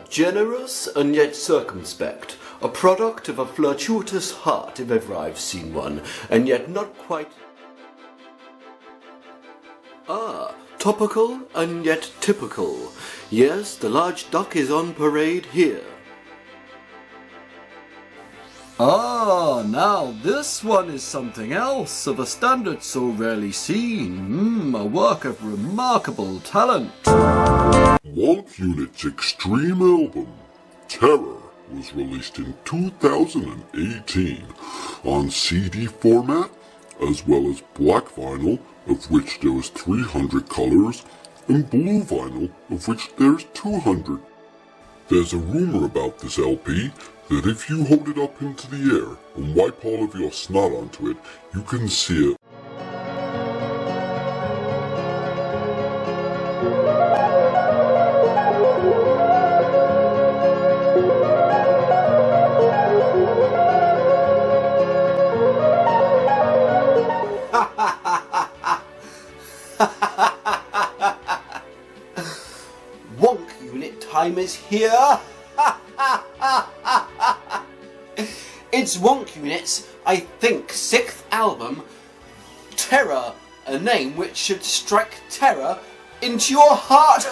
Generous and yet circumspect. A product of a flirtuitous heart, if ever I've seen one, and yet not quite... Topical and yet typical. Yes, the large duck is on parade here. Now this one is something else, of a standard so rarely seen. A work of remarkable talent. Wonk Unit's Extreme album, Terror, was released in 2018 on CD format, as well as black vinyl, of which there was 300 colors, and blue vinyl, of which there's 200. There's a rumor about this LP that if you hold it up into the air and wipe all of your snot onto it, you can see it. Wonk Unit time is here! It's Wonk Unit's, I think, 6th album, Terror, a name which should strike terror into your heart.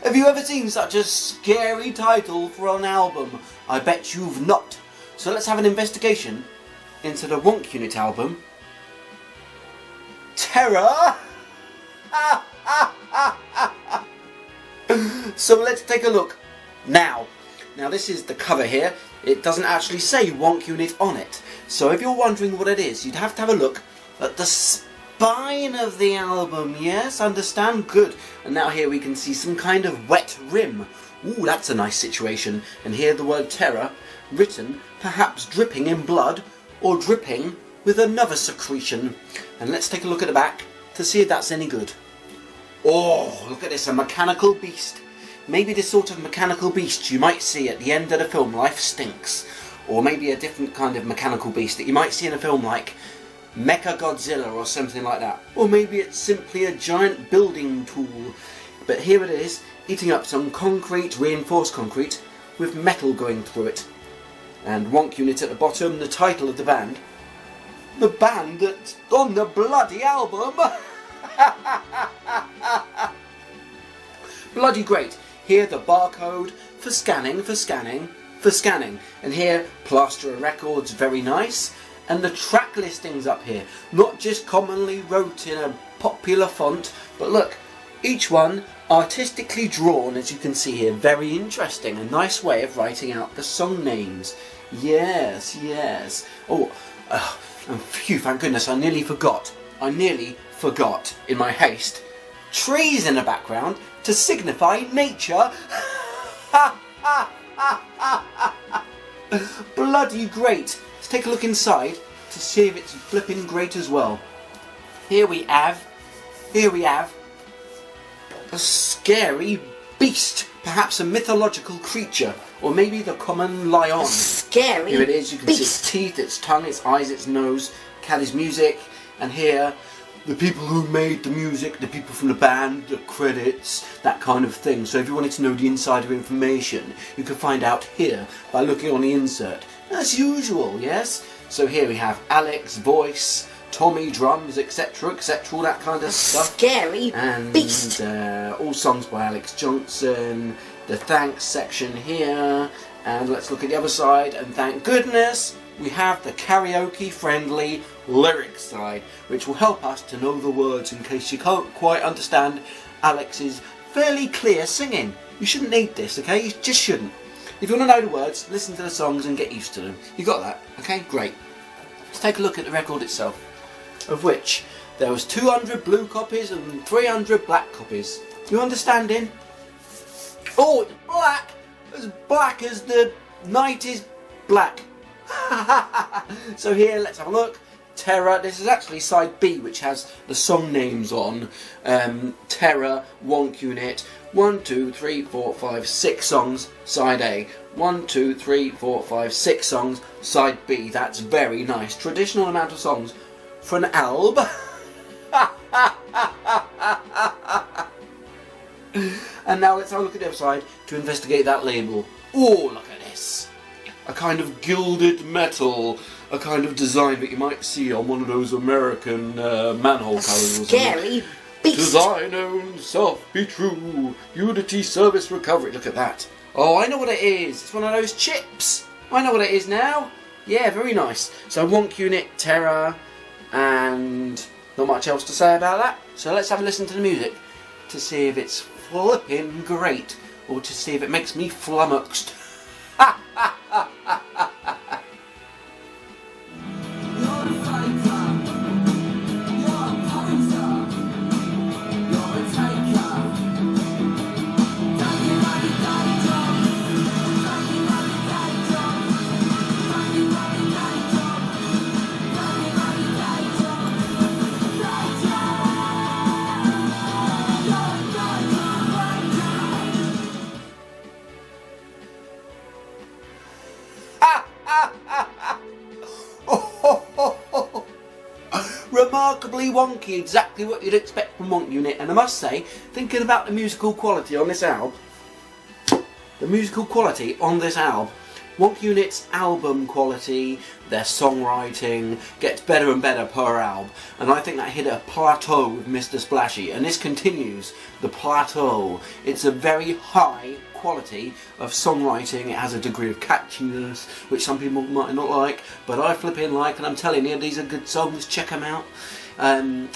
Have you ever seen such a scary title for an album? I bet you've not. So let's have an investigation into the Wonk Unit album, Terror. So let's take a look now. Now this is the cover here. It doesn't actually say Wonk Unit on it. So if you're wondering what it is, you'd have to have a look at the spine of the album. Yes, understand? Good. And now here we can see some kind of wet rim. Ooh, that's a nice situation. And here the word terror, written, perhaps dripping in blood, or dripping with another secretion. And let's take a look at the back to see if that's any good. Oh, look at this, a mechanical beast. Maybe this sort of mechanical beast you might see at the end of the film Life Stinks. Or maybe a different kind of mechanical beast that you might see in a film like Mechagodzilla or something like that. Or maybe it's simply a giant building tool. But here it is, eating up some concrete, reinforced concrete, with metal going through it. And Wonk Unit at the bottom, the title of the band. The band that's on the bloody album! Bloody great. Here the barcode for scanning. And here Plaster of Records, very nice. And the track listings up here, not just commonly wrote in a popular font, but look, each one artistically drawn, as you can see here. Very interesting, a nice way of writing out the song names. Yes. Oh, and phew, thank goodness, I nearly forgot in my haste. Trees in the background to signify nature. Bloody great. Let's take a look inside to see if it's flipping great as well. Here we have a scary beast, perhaps a mythological creature, or maybe the common lion. Scary Here it is, you can see beast. its teeth, its tongue, its eyes, its nose, Caddy's music, and here the people who made the music, the people from the band, the credits, that kind of thing. So if you wanted to know the insider information, you can find out here by looking on the insert. As usual, yes? So here we have Alex, voice, Tommy, drums, etc, all that kind of stuff. Scary And beast. all songs by Alex Johnson, the thanks section here, and let's look at the other side, and thank goodness we have the karaoke friendly lyrics side, which will help us to know the words in case you can't quite understand Alex's fairly clear singing. You shouldn't need this, okay? You just shouldn't. If you want to know the words, listen to the songs and get used to them. You got that? Okay, great. Let's take a look at the record itself, of which there was 200 blue copies and 300 black copies. You understanding? Oh, it's black! As black as the night is black. So here, let's have a look. Terror, this is actually side B, which has the song names on. Terror, Wonk Unit, 1, 2, 3, 4, 5, 6 songs, side A. 1, 2, 3, 4, 5, 6 songs, side B. That's very nice. Traditional amount of songs for an album. And now let's have a look at the other side to investigate that label. Oh, look at this. A kind of gilded metal, a kind of design that you might see on one of those American manhole covers or something. Scary beast. To thine own self be true, Unity Service Recovery. Look at that. Oh, I know what it is. It's one of those chips. I know what it is now. Yeah, very nice. So Wonk Unit, Terror, and not much else to say about that. So let's have a listen to the music to see if it's flipping great, or to see if it makes me flummoxed. Remarkably wonky, exactly what you'd expect from Wonk Unit. And I must say, thinking about the musical quality on this album, Wonk Unit's album quality, their songwriting gets better and better per album, and I think that hit a plateau with Mr. Splashy, and this continues the plateau. It's a very high quality of songwriting. It has a degree of catchiness which some people might not like, but I flipping like, and I'm telling you, these are good songs. Check them out.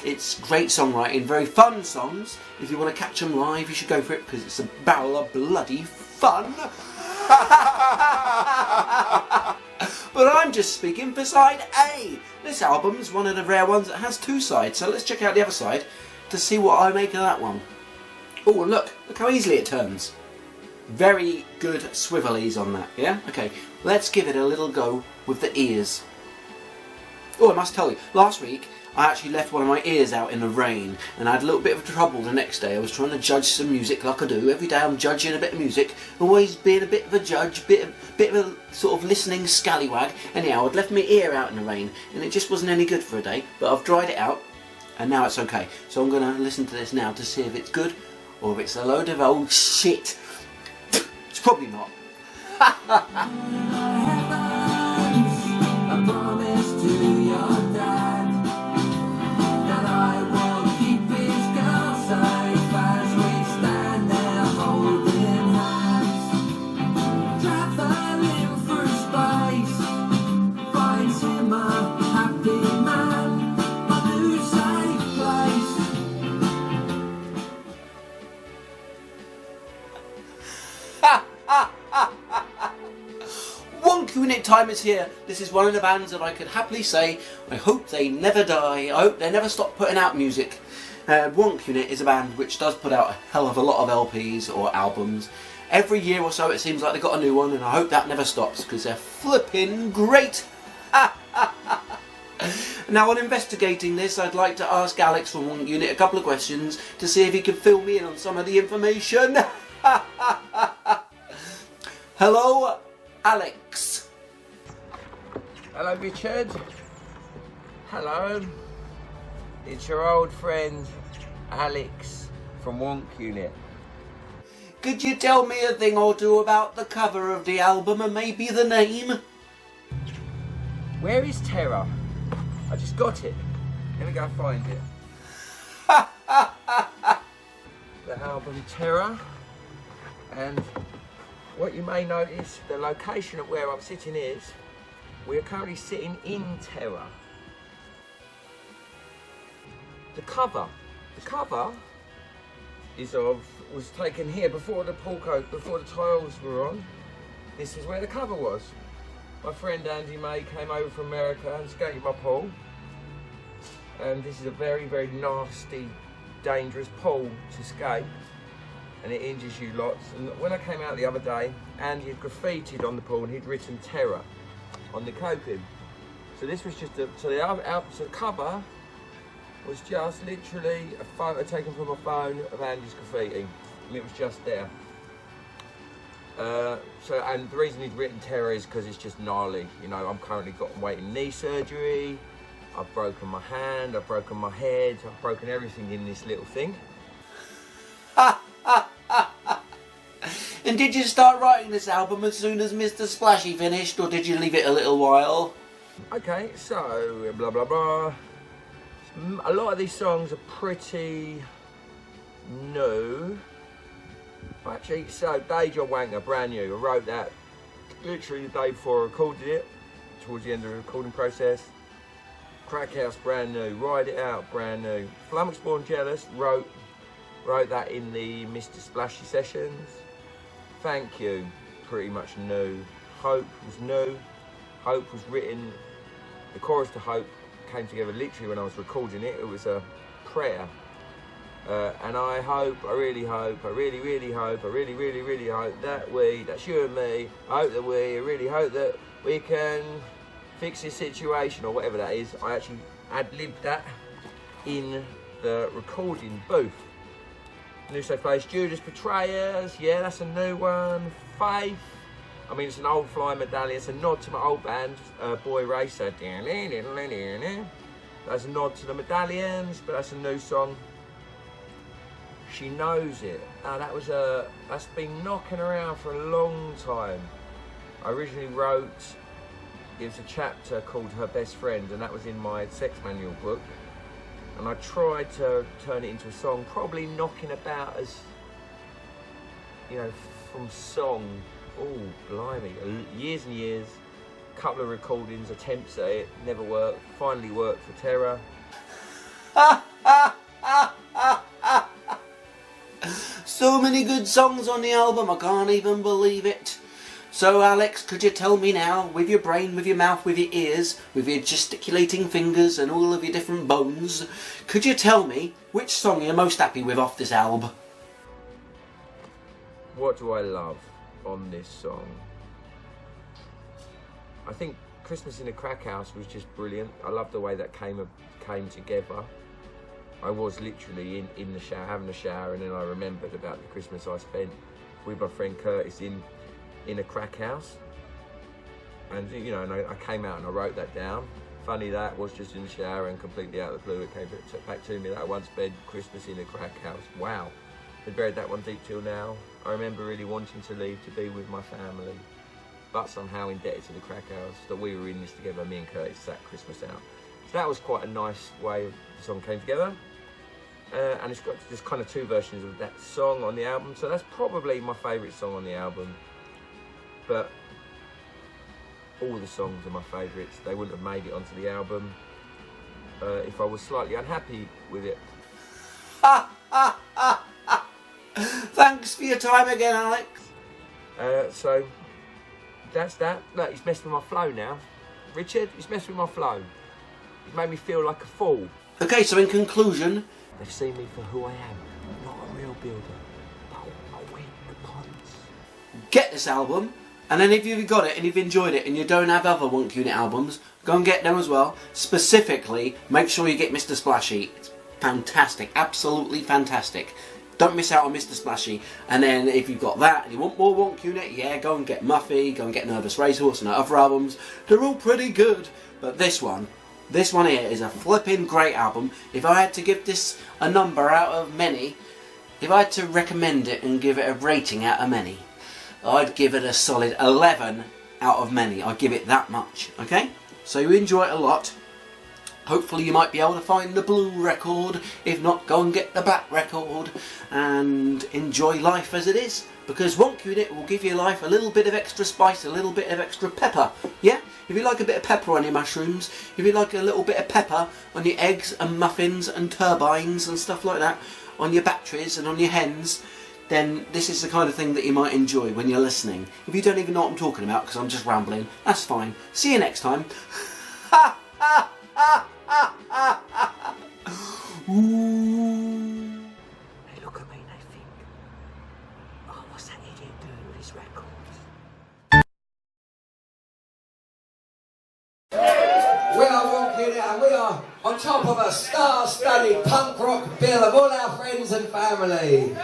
It's great songwriting, very fun songs. If you want to catch them live, you should go for it, because it's a barrel of bloody fun. But I'm just speaking for side A. This album's one of the rare ones that has two sides, so let's check out the other side to see what I make of that one. Oh, and look how easily it turns. Very good swivelies on that, yeah? Okay, let's give it a little go with the ears. Oh, I must tell you, last week I actually left one of my ears out in the rain, and I had a little bit of trouble the next day. I was trying to judge some music like I do. Every day I'm judging a bit of music, always being a bit of a judge, bit of a sort of listening scallywag. Anyhow, I'd left my ear out in the rain, and it just wasn't any good for a day, but I've dried it out, and now it's okay. So I'm going to listen to this now to see if it's good, or if it's a load of old shit. It's probably not. Wonk Unit time is here. This is one of the bands that I could happily say I hope they never die. I hope they never stop putting out music. Wonk Unit is a band which does put out a hell of a lot of LPs or albums. Every year or so it seems like they've got a new one, and I hope that never stops, because they're flipping great. Now, on investigating this, I'd like to ask Alex from Wonk Unit a couple of questions to see if he can fill me in on some of the information. Hello, Alex. Hello, Richard. Hello. It's your old friend, Alex from Wonk Unit. Could you tell me a thing or two about the cover of the album and maybe the name? Where is Terror? I just got it. Let me go find it. The album Terror. And what you may notice, the location of where I'm sitting is, we are currently sitting in Terror. The cover was taken here before the before the tiles were on. This is where the cover was. My friend Andy May came over from America and skated my pool. And this is a very, very nasty, dangerous pool to skate. And it injures you lots. And when I came out the other day, Andy had graffitied on the pool and he'd written Terror on the coping. So this was just so the cover was just literally a photo taken from a phone of Andy's graffiti, and it was just there. And the reason he's written Terror is because it's just gnarly. You know, I'm currently waiting knee surgery. I've broken my hand. I've broken my head. I've broken everything in this little thing. And did you start writing this album as soon as Mr. Splashy finished, or did you leave it a little while? Okay, so blah blah blah. A lot of these songs are pretty new. Actually, so Day Job Wanker, brand new. I wrote that literally the day before I recorded it, towards the end of the recording process. Crack House, brand new. Ride It Out, brand new. Flummox Born Jealous, wrote that in the Mr. Splashy sessions. Thank You, pretty much new. Hope was new. Hope was written, the chorus to Hope came together literally when I was recording it. It was a prayer. And I hope, I really hope, I really, really hope, I really, really, really hope that that's you and me, I hope that I really hope that we can fix this situation, or whatever that is. I actually ad-libbed that in the recording booth. New So Place, Judas Betrayers, yeah, that's a new one. Faith, I mean, it's an old Fly Medallion, it's a nod to my old band, Boy Racer. That's a nod to the Medallions, but that's a new song. She Knows It. That's been knocking around for a long time. I originally wrote, it was a chapter called Her Best Friend, and that was in my sex manual book. And I tried to turn it into a song, probably knocking about as, you know, from song, oh blimey, years and years, couple of recordings, attempts at it, never worked, finally worked for Terror. So many good songs on the album, I can't even believe it. So Alex, could you tell me now, with your brain, with your mouth, with your ears, with your gesticulating fingers and all of your different bones, could you tell me which song you're most happy with off this album? What do I love on this song? I think Christmas in a Crack House was just brilliant. I love the way that came together. I was literally in the shower, having a shower, and then I remembered about the Christmas I spent with my friend Curtis in a crack house. And you know, and I came out and I wrote that down. Funny that, was just in the shower and completely out of the blue it came back to me that I once spent Christmas in a crack house. Wow. I buried that one deep till now. I remember really wanting to leave to be with my family, but somehow indebted to the crack house that we were in this together, me and Curtis, that Christmas out. So that was quite a nice way the song came together. And it's got just kind of two versions of that song on the album, so that's probably my favourite song on the album. But all the songs are my favourites. They wouldn't have made it onto the album if I was slightly unhappy with it. Thanks for your time again, Alex. So that's that. Look, he's messed with my flow now. Richard, he's messed with my flow. He's made me feel like a fool. Okay, so in conclusion, they've seen me for who I am, not a real builder, but I win the points. get this album, and then if you've got it and you've enjoyed it and you don't have other Wonk Unit albums, go and get them as well. Specifically, make sure you get Mr. Splashy. It's fantastic, absolutely fantastic. Don't miss out on Mr. Splashy. And then if you've got that and you want more Wonk Unit, yeah, go and get Muffy, go and get Nervous Racehorse and other albums. They're all pretty good, but this one here is a flipping great album. If I had to give this a number out of many, if I had to recommend it and give it a rating out of many, I'd give it a solid 11 out of many. I'd give it that much, okay? So you enjoy it a lot. Hopefully you might be able to find the blue record. If not, go and get the black record and enjoy life as it is. Because Wonk Unit will give your life a little bit of extra spice, a little bit of extra pepper. Yeah? If you like a bit of pepper on your mushrooms, if you like a little bit of pepper on your eggs and muffins and turbines and stuff like that, on your batteries and on your hens, then this is the kind of thing that you might enjoy when you're listening. If you don't even know what I'm talking about because I'm just rambling, that's fine. See you next time. Ha ha ha ha ha ha. Ooh. They look at me and they think, oh, what's that idiot doing with his records? We are Wonk Unit and we are on top of a star-studded punk rock bill of all our friends and family.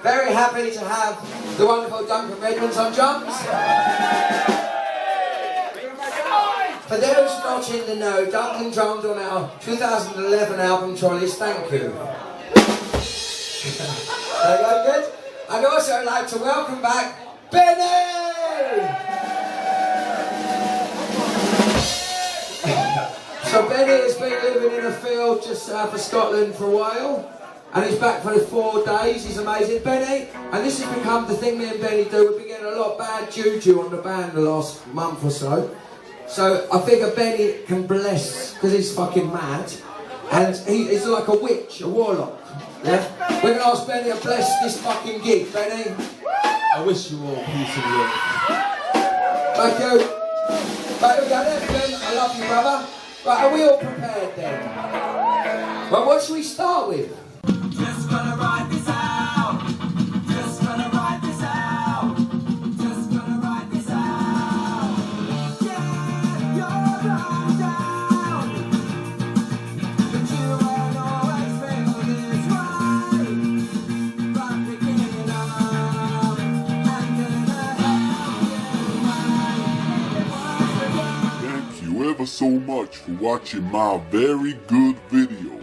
Very happy to have the wonderful Duncan Redmonds on drums. For those not in the know, Duncan drummed on our 2011 album Trolleys. Thank you. There you go, good. I'd also like to welcome back Benny! So Benny has been living in a field just south of Scotland for a while, and he's back for 4 days. He's amazing, Benny. And this has become the thing me and Benny do. We've been getting a lot of bad juju on the band the last month or so. So I figure Benny can bless, because he's fucking mad, and he's like a witch, a warlock. Yeah? We're gonna ask Benny to bless this fucking gig, Benny. I wish you all peace and love. Thank you. Right, we got it, Ben. I love you, brother. Right, are we all prepared then? Well, what should we start with? Just gonna ride this out. Just gonna ride this out. Just gonna ride this out. Yeah, you're right down. But you won't always feel this way. From beginning on, I'm gonna help you. Thank you ever so much for watching my very good video.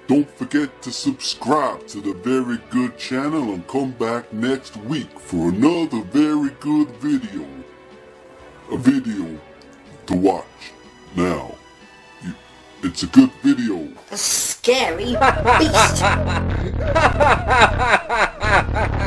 Don't forget to subscribe to the Very Good channel and come back next week for another very good video. A video to watch now. It's a good video. A scary beast.